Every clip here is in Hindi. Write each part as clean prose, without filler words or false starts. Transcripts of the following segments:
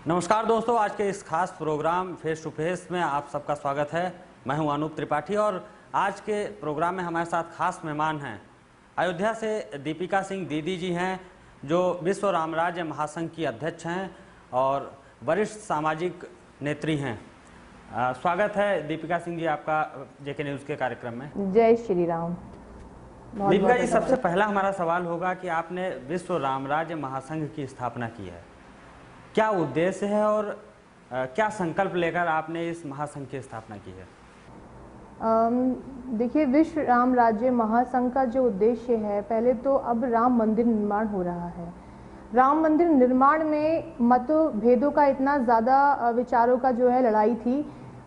नमस्कार दोस्तों, आज के इस खास प्रोग्राम फेस टू फेस में आप सबका स्वागत है। मैं हूं अनूप त्रिपाठी और आज के प्रोग्राम में हमारे साथ खास मेहमान हैं। अयोध्या से दीपिका सिंह दीदी जी हैं, जो विश्व रामराज्य महासंघ की अध्यक्ष हैं और वरिष्ठ सामाजिक नेत्री हैं। स्वागत है दीपिका सिंह जी आपका जेके न्यूज़ के कार्यक्रम में। जय श्री राम। दीपिका जी, सबसे पहला हमारा सवाल होगा कि आपने विश्व रामराज्य महासंघ की स्थापना की है, क्या उद्देश्य है और क्या संकल्प लेकर आपने इस महासंघ की स्थापना की है? देखिए, विश्व राम राज्य महासंघ का जो उद्देश्य है, पहले तो अब राम मंदिर निर्माण हो रहा है। राम मंदिर निर्माण में मतभेदों का इतना ज़्यादा विचारों का जो है लड़ाई थी।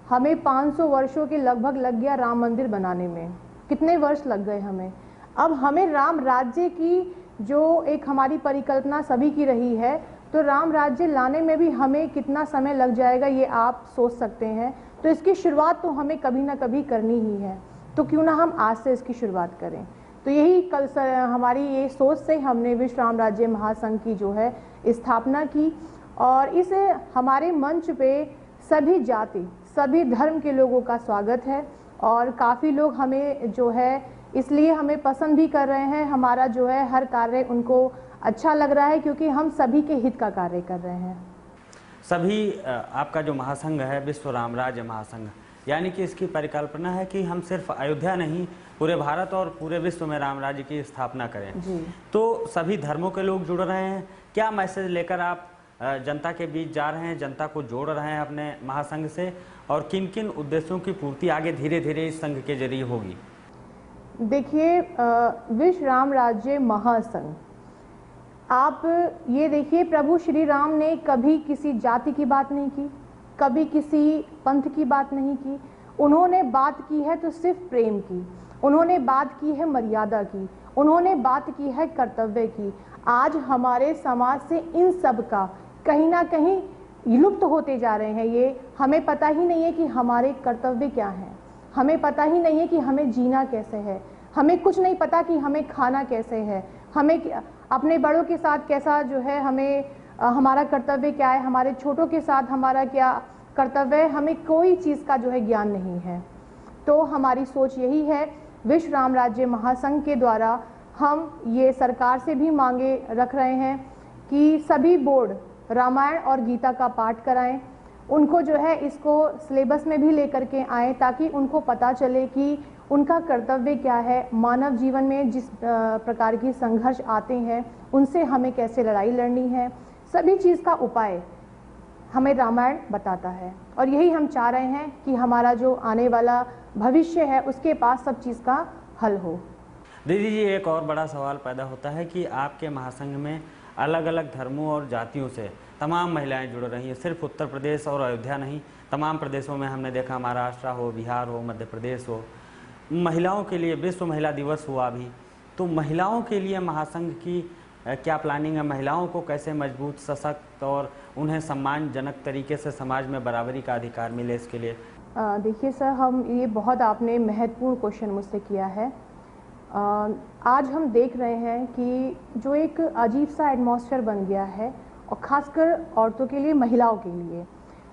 हमें 500 वर्षों के लगभग लग गया राम मंदिर बनाने में, कितने वर्ष लग गए हमें। अब हमें राम राज्य की जो एक हमारी परिकल्पना सभी की रही है, तो राम राज्य लाने में भी हमें कितना समय लग जाएगा ये आप सोच सकते हैं। तो इसकी शुरुआत तो हमें कभी ना कभी करनी ही है, तो क्यों ना हम आज से इसकी शुरुआत करें। तो यही कल हमारी ये सोच से हमने विश्व राम राज्य महासंघ की जो है स्थापना की। और इस हमारे मंच पे सभी जाति सभी धर्म के लोगों का स्वागत है और काफ़ी लोग हमें जो है इसलिए हमें पसंद भी कर रहे हैं। हमारा जो है हर कार्य उनको अच्छा लग रहा है क्योंकि हम सभी के हित का कार्य कर रहे हैं। सभी आपका जो महासंघ है विश्व रामराज्य महासंघ, यानी कि इसकी परिकल्पना है कि हम सिर्फ अयोध्या नहीं पूरे भारत और पूरे विश्व में राम राज्य की स्थापना करें जी। तो सभी धर्मों के लोग जुड़ रहे हैं। क्या मैसेज लेकर आप जनता के बीच जा रहे हैं, जनता को जोड़ रहे हैं अपने महासंघ से, और किन किन उद्देश्यों की पूर्ति आगे धीरे धीरे इस संघ के जरिए होगी? देखिए, विश्व राम राज्य महासंघ, आप ये देखिए, प्रभु श्री राम ने कभी किसी जाति की बात नहीं की, कभी किसी पंथ की बात नहीं की। उन्होंने बात की है तो सिर्फ प्रेम की, उन्होंने बात की है मर्यादा की, उन्होंने बात की है कर्तव्य की। आज हमारे समाज से इन सब का कहीं ना कहीं लुप्त होते जा रहे हैं। ये हमें पता ही नहीं है कि हमारे कर्तव्य क्या हैं, हमें पता ही नहीं है कि हमें जीना कैसे है, हमें कुछ नहीं पता कि हमें खाना कैसे है, हमें अपने बड़ों के साथ कैसा जो है हमें हमारा कर्तव्य क्या है, हमारे छोटों के साथ हमारा क्या कर्तव्य है, हमें कोई चीज़ का जो है ज्ञान नहीं है। तो हमारी सोच यही है, विश्व राम राज्य महासंघ के द्वारा हम ये सरकार से भी मांगे रख रहे हैं कि सभी बोर्ड रामायण और गीता का पाठ कराएं, उनको जो है इसको सिलेबस में भी लेकर के आएँ ताकि उनको पता चले कि उनका कर्तव्य क्या है। मानव जीवन में जिस प्रकार की संघर्ष आते हैं उनसे हमें कैसे लड़ाई लड़नी है, सभी चीज़ का उपाय हमें रामायण बताता है। और यही हम चाह रहे हैं कि हमारा जो आने वाला भविष्य है उसके पास सब चीज़ का हल हो। दीदी जी, एक और बड़ा सवाल पैदा होता है कि आपके महासंघ में अलग अलग धर्मों और जातियों से तमाम महिलाएं जुड़ रही हैं। सिर्फ उत्तर प्रदेश और अयोध्या नहीं, तमाम प्रदेशों में हमने देखा, महाराष्ट्र हो, बिहार हो, मध्य प्रदेश हो। महिलाओं के लिए विश्व महिला दिवस हुआ अभी, तो महिलाओं के लिए महासंघ की क्या प्लानिंग है? महिलाओं को कैसे मजबूत, सशक्त और उन्हें सम्मानजनक तरीके से समाज में बराबरी का अधिकार मिले, इसके लिए? देखिए सर, हम ये बहुत आपने महत्वपूर्ण क्वेश्चन मुझसे किया है। आज हम देख रहे हैं कि जो एक अजीब सा एटमॉस्फेयर बन गया है, और ख़ासकर औरतों के लिए, महिलाओं के लिए,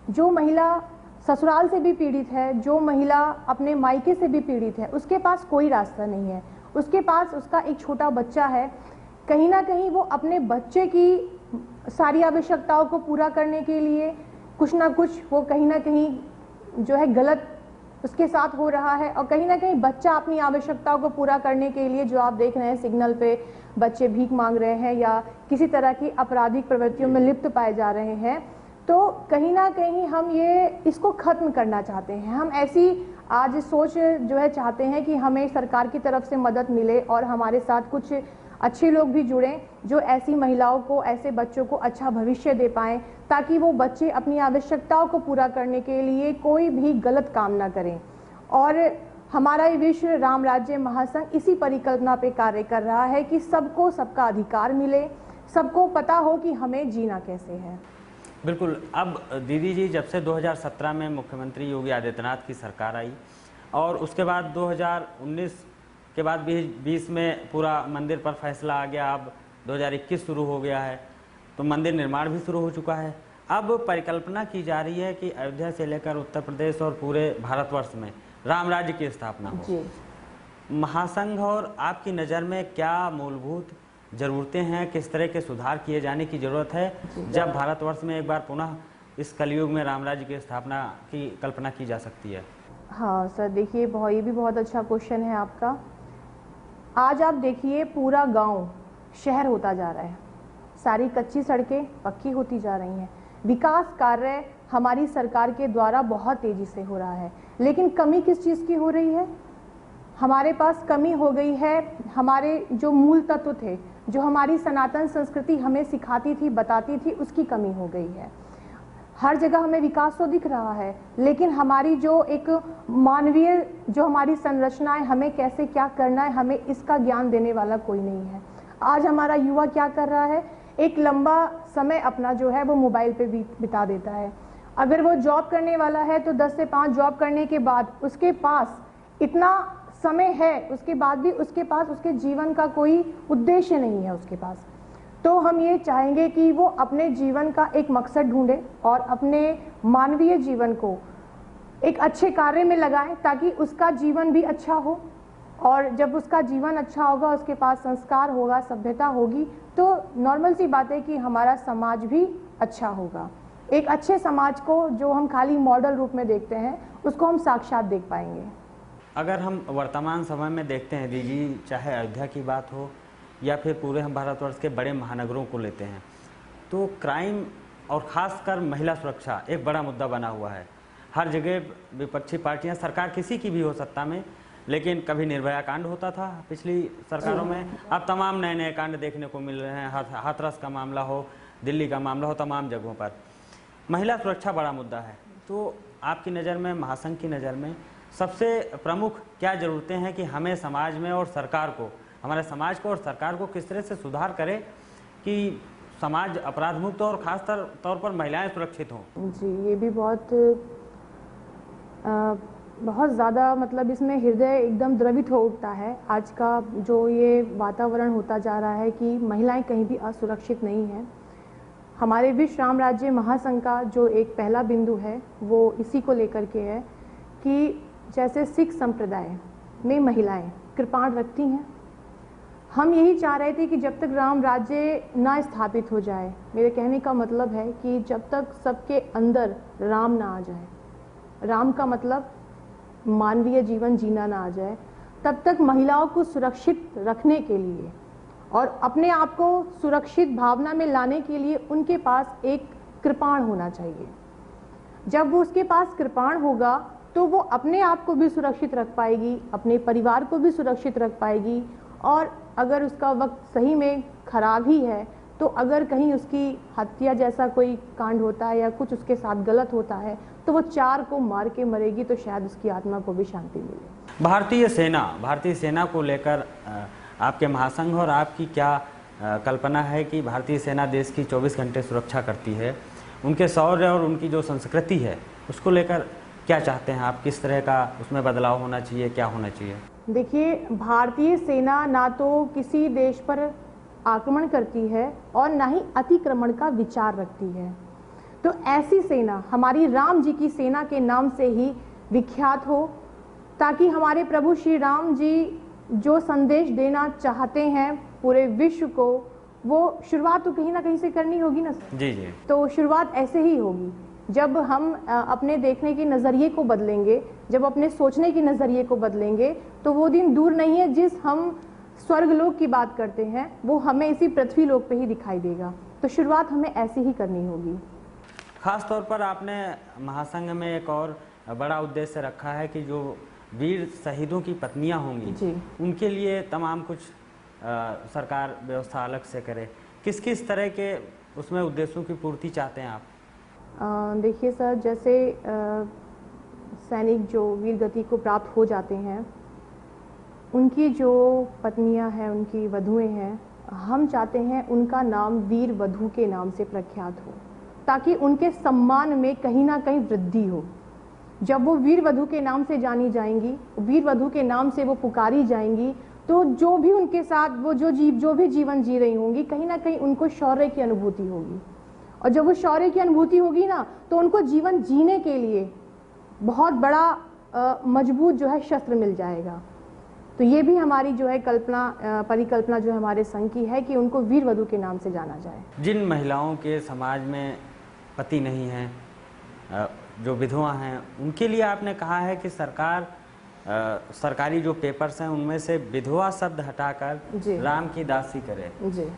जो महिला ससुराल से भी पीड़ित है, जो महिला अपने मायके से भी पीड़ित है, उसके पास कोई रास्ता नहीं है। उसके पास उसका एक छोटा बच्चा है, कहीं ना कहीं वो अपने बच्चे की सारी आवश्यकताओं को पूरा करने के लिए कुछ ना कुछ वो कहीं ना कहीं जो है गलत उसके साथ हो रहा है। और कहीं ना कहीं बच्चा अपनी आवश्यकताओं को पूरा करने के लिए, जो आप देख रहे हैं सिग्नल पे बच्चे भीख मांग रहे हैं या किसी तरह की आपराधिक प्रवृत्तियों में लिप्त पाए जा रहे हैं, तो कहीं ना कहीं हम ये इसको ख़त्म करना चाहते हैं। हम ऐसी आज सोच जो है चाहते हैं कि हमें सरकार की तरफ से मदद मिले और हमारे साथ कुछ अच्छे लोग भी जुड़ें जो ऐसी महिलाओं को, ऐसे बच्चों को अच्छा भविष्य दे पाएँ, ताकि वो बच्चे अपनी आवश्यकताओं को पूरा करने के लिए कोई भी गलत काम ना करें। और हमारा ये विश्व राम राज्य महासंघ इसी परिकल्पना पे कार्य कर रहा है कि सबको सबका अधिकार मिले, सबको पता हो कि हमें जीना कैसे है। बिल्कुल। अब दीदी जी, जब से 2017 में मुख्यमंत्री योगी आदित्यनाथ की सरकार आई और उसके बाद 2019 के बाद 20 में पूरा मंदिर पर फैसला आ गया, अब 2021 शुरू हो गया है, तो मंदिर निर्माण भी शुरू हो चुका है। अब परिकल्पना की जा रही है कि अयोध्या से लेकर उत्तर प्रदेश और पूरे भारतवर्ष में राम राज्य की स्थापना हो। जी। महासंघ और आपकी नज़र में क्या मूलभूत ज़रूरतें हैं, किस तरह के सुधार किए जाने की ज़रूरत है जब भारतवर्ष में एक बार पुनः इस कलयुग में राम राज्य की स्थापना की कल्पना की जा सकती है? हाँ सर, देखिए ये भी बहुत अच्छा क्वेश्चन है आपका। आज आप देखिए पूरा गांव शहर होता जा रहा है, सारी कच्ची सड़कें पक्की होती जा रही हैं, विकास कार्य हमारी सरकार के द्वारा बहुत तेज़ी से हो रहा है। लेकिन कमी किस चीज़ की हो रही है? हमारे पास कमी हो गई है हमारे जो मूल तत्व थे, जो हमारी सनातन संस्कृति हमें सिखाती थी, बताती थी, उसकी कमी हो गई है। हर जगह हमें विकास तो दिख रहा है, लेकिन हमारी जो एक मानवीय जो हमारी संरचना है, हमें कैसे क्या करना है, हमें इसका ज्ञान देने वाला कोई नहीं है। आज हमारा युवा क्या कर रहा है? एक लंबा समय अपना जो है वो मोबाइल पे बिता देता है। अगर वो जॉब करने वाला है तो 10 से 5 जॉब करने के बाद उसके पास इतना समय है, उसके बाद भी उसके पास उसके जीवन का कोई उद्देश्य नहीं है उसके पास। तो हम ये चाहेंगे कि वो अपने जीवन का एक मकसद ढूंढे और अपने मानवीय जीवन को एक अच्छे कार्य में लगाएं, ताकि उसका जीवन भी अच्छा हो। और जब उसका जीवन अच्छा होगा, उसके पास संस्कार होगा, सभ्यता होगी, तो नॉर्मल सी बात है कि हमारा समाज भी अच्छा होगा। एक अच्छे समाज को जो हम खाली मॉडल रूप में देखते हैं, उसको हम साक्षात देख पाएंगे। अगर हम वर्तमान समय में देखते हैं दीदी, चाहे अयोध्या की बात हो या फिर पूरे हम भारतवर्ष के बड़े महानगरों को लेते हैं, तो क्राइम और ख़ासकर महिला सुरक्षा एक बड़ा मुद्दा बना हुआ है। हर जगह विपक्षी पार्टियां, सरकार किसी की भी हो सत्ता में, लेकिन कभी निर्भया कांड होता था पिछली सरकारों में, अब तमाम नए नए कांड देखने को मिल रहे हैं। हाथरस का मामला हो, दिल्ली का मामला हो, तमाम जगहों पर महिला सुरक्षा बड़ा मुद्दा है। तो आपकी नज़र में, महासंघ की नज़र में सबसे प्रमुख क्या ज़रूरतें हैं कि हमें समाज में और सरकार को, हमारे समाज को और सरकार को किस तरह से सुधार करें कि समाज अपराध मुक्त और ख़ास तौर पर महिलाएं सुरक्षित हों? जी, ये भी बहुत ज़्यादा मतलब इसमें हृदय एकदम द्रवित हो उठता है। आज का जो ये वातावरण होता जा रहा है कि महिलाएं कहीं भी असुरक्षित नहीं हैं। हमारे विश्व राम राज्य महासंघ का जो एक पहला बिंदु है वो इसी को लेकर के है कि जैसे सिख संप्रदाय में महिलाएं कृपाण रखती हैं, हम यही चाह रहे थे कि जब तक राम राज्य ना स्थापित हो जाए, मेरे कहने का मतलब है कि जब तक सबके अंदर राम ना आ जाए, राम का मतलब मानवीय जीवन जीना ना आ जाए, तब तक महिलाओं को सुरक्षित रखने के लिए और अपने आप को सुरक्षित भावना में लाने के लिए उनके पास एक कृपाण होना चाहिए। जब वो उसके पास कृपाण होगा तो वो अपने आप को भी सुरक्षित रख पाएगी, अपने परिवार को भी सुरक्षित रख पाएगी। और अगर उसका वक्त सही में खराब ही है तो अगर कहीं उसकी हत्या जैसा कोई कांड होता है या कुछ उसके साथ गलत होता है तो वो 4 को मार के मरेगी, तो शायद उसकी आत्मा को भी शांति मिले। भारतीय सेना को लेकर आपके महासंघ और आपकी क्या कल्पना है कि भारतीय सेना देश की 24 घंटे सुरक्षा करती है, उनके शौर्य और उनकी जो संस्कृति है उसको लेकर क्या चाहते हैं आप? किस तरह का उसमें बदलाव होना चाहिए, क्या होना चाहिए? देखिए, भारतीय सेना ना तो किसी देश पर आक्रमण करती है और ना ही अतिक्रमण का विचार रखती है। तो ऐसी सेना हमारी राम जी की सेना के नाम से ही विख्यात हो, ताकि हमारे प्रभु श्री राम जी जो संदेश देना चाहते हैं पूरे विश्व को, वो शुरुआत तो कहीं ना कहीं से करनी होगी ना सर। जी जी। तो शुरुआत ऐसे ही होगी जब हम अपने देखने के नज़रिए को बदलेंगे, जब अपने सोचने के नज़रिए को बदलेंगे, तो वो दिन दूर नहीं है जिस हम स्वर्गलोक की बात करते हैं वो हमें इसी पृथ्वी लोक पे ही दिखाई देगा। तो शुरुआत हमें ऐसे ही करनी होगी। खास तौर पर आपने महासंघ में एक और बड़ा उद्देश्य रखा है कि जो वीर शहीदों की पत्नियां होंगी जी, उनके लिए तमाम कुछ सरकार व्यवस्था अलग से करे। किस किस तरह के उसमें उद्देश्यों की पूर्ति चाहते हैं आप? देखिए सर, जैसे सैनिक जो वीर गति को प्राप्त हो जाते हैं, उनकी जो पत्नियां हैं, उनकी वधुएं हैं, हम चाहते हैं उनका नाम वीर वधु के नाम से प्रख्यात हो, ताकि उनके सम्मान में कहीं ना कहीं वृद्धि हो। जब वो वीर वधु के नाम से जानी जाएंगी, वीर वधु के नाम से वो पुकारी जाएंगी, तो जो भी उनके साथ वो जो भी जीवन जी रही होंगी, कहीं ना कहीं उनको शौर्य की अनुभूति होगी। और जब वो शौर्य की अनुभूति होगी ना, तो उनको जीवन जीने के लिए बहुत बड़ा मजबूत जो है शस्त्र मिल जाएगा। तो ये भी हमारी जो है परिकल्पना जो हमारे संघ की है कि उनको वीर वधु के नाम से जाना जाए। जिन महिलाओं के समाज में पति नहीं है, जो विधवा हैं, उनके लिए आपने कहा है कि सरकारी जो पेपर्स हैं उनमें से विधवा शब्द हटाकर राम की दासी करे।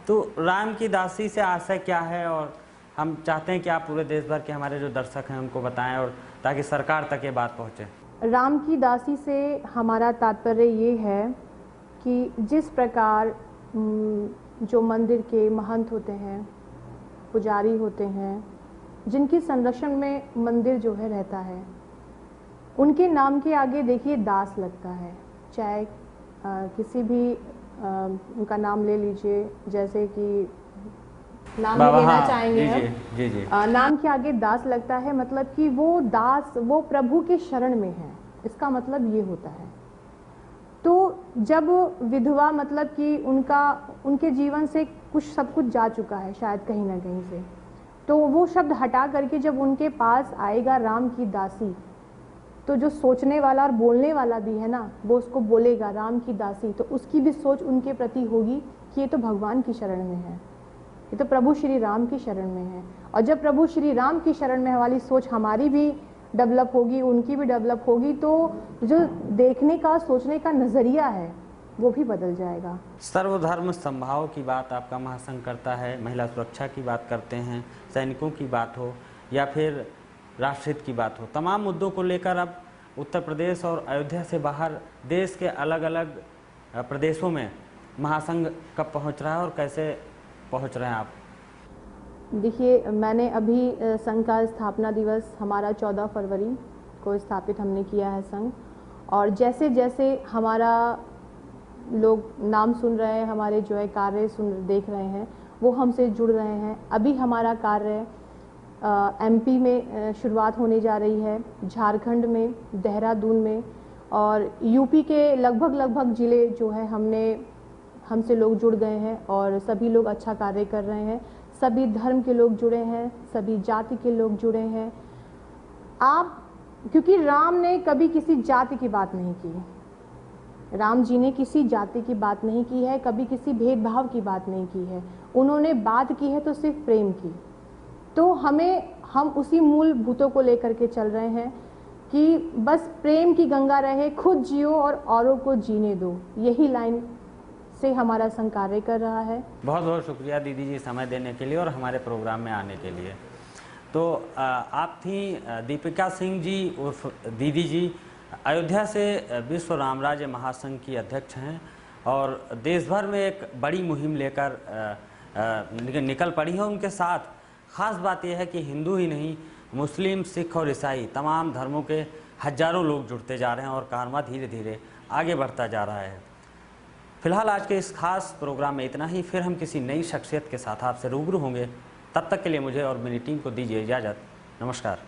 तो राम की दासी से आशय क्या है, और हम चाहते हैं कि आप पूरे देश भर के हमारे जो दर्शक हैं उनको बताएं, और ताकि सरकार तक ये बात पहुंचे। राम की दासी से हमारा तात्पर्य ये है कि जिस प्रकार जो मंदिर के महंत होते हैं, पुजारी होते हैं, जिनकी संरक्षण में मंदिर जो है रहता है, उनके नाम के आगे देखिए दास लगता है। चाहे किसी भी उनका नाम ले लीजिए, जैसे कि नाम लेना चाहेंगे हम, नाम के आगे दास लगता है, मतलब कि वो दास वो प्रभु के शरण में है, इसका मतलब ये होता है। तो जब विधवा मतलब कि उनके जीवन से सब कुछ जा चुका है शायद कहीं ना कहीं से, तो वो शब्द हटा करके जब उनके पास आएगा राम की दासी, तो जो सोचने वाला और बोलने वाला भी है ना, वो उसको बोलेगा राम की दासी, तो उसकी भी सोच उनके प्रति होगी कि ये तो भगवान की शरण में है, ये तो प्रभु श्री राम की शरण में है। और जब प्रभु श्री राम की शरण में वाली सोच हमारी भी डेवलप होगी, उनकी भी डेवलप होगी, तो जो देखने का सोचने का नज़रिया है वो भी बदल जाएगा। सर्वधर्म समभाव की बात आपका महासंघ करता है, महिला सुरक्षा की बात करते हैं, सैनिकों की बात हो या फिर राष्ट्रहित की बात हो, तमाम मुद्दों को लेकर अब उत्तर प्रदेश और अयोध्या से बाहर देश के अलग अलग प्रदेशों में महासंघ कब पहुंच रहा है और कैसे पहुंच रहे हैं आप? देखिए, मैंने अभी संघ का स्थापना दिवस हमारा 14 फरवरी को स्थापित हमने किया है संघ, और जैसे जैसे हमारा लोग नाम सुन रहे हैं, हमारे जो है कार्य देख रहे हैं, वो हमसे जुड़ रहे हैं। अभी हमारा कार्य एमपी में शुरुआत होने जा रही है, झारखंड में, देहरादून में, और यूपी के लगभग ज़िले जो है हमसे लोग जुड़ गए हैं, और सभी लोग अच्छा कार्य कर रहे हैं। सभी धर्म के लोग जुड़े हैं, सभी जाति के लोग जुड़े हैं। क्योंकि राम ने कभी किसी जाति की बात नहीं की, राम जी ने किसी जाति की बात नहीं की है, कभी किसी भेदभाव की बात नहीं की है। उन्होंने बात की है तो सिर्फ प्रेम की। तो हम उसी मूलभूतों को लेकर के चल रहे हैं कि बस प्रेम की गंगा रहे, खुद जियो और औरों को जीने दो, यही लाइन से हमारा संघ कार्य कर रहा है। बहुत बहुत शुक्रिया दीदी जी समय देने के लिए और हमारे प्रोग्राम में आने के लिए। तो आप थी दीपिका सिंह जी उर्फ दीदी जी, अयोध्या से विश्व रामराज्य महासंघ की अध्यक्ष हैं, और देश भर में एक बड़ी मुहिम लेकर निकल पड़ी है। उनके साथ ख़ास बात यह है कि हिंदू ही नहीं, मुस्लिम, सिख और ईसाई तमाम धर्मों के हजारों लोग जुड़ते जा रहे हैं और कारवां धीरे धीरे आगे बढ़ता जा रहा है। फिलहाल आज के इस खास प्रोग्राम में इतना ही, फिर हम किसी नई शख्सियत के साथ आपसे रूबरू होंगे। तब तक के लिए मुझे और मेरी टीम को दीजिए इजाज़त। नमस्कार।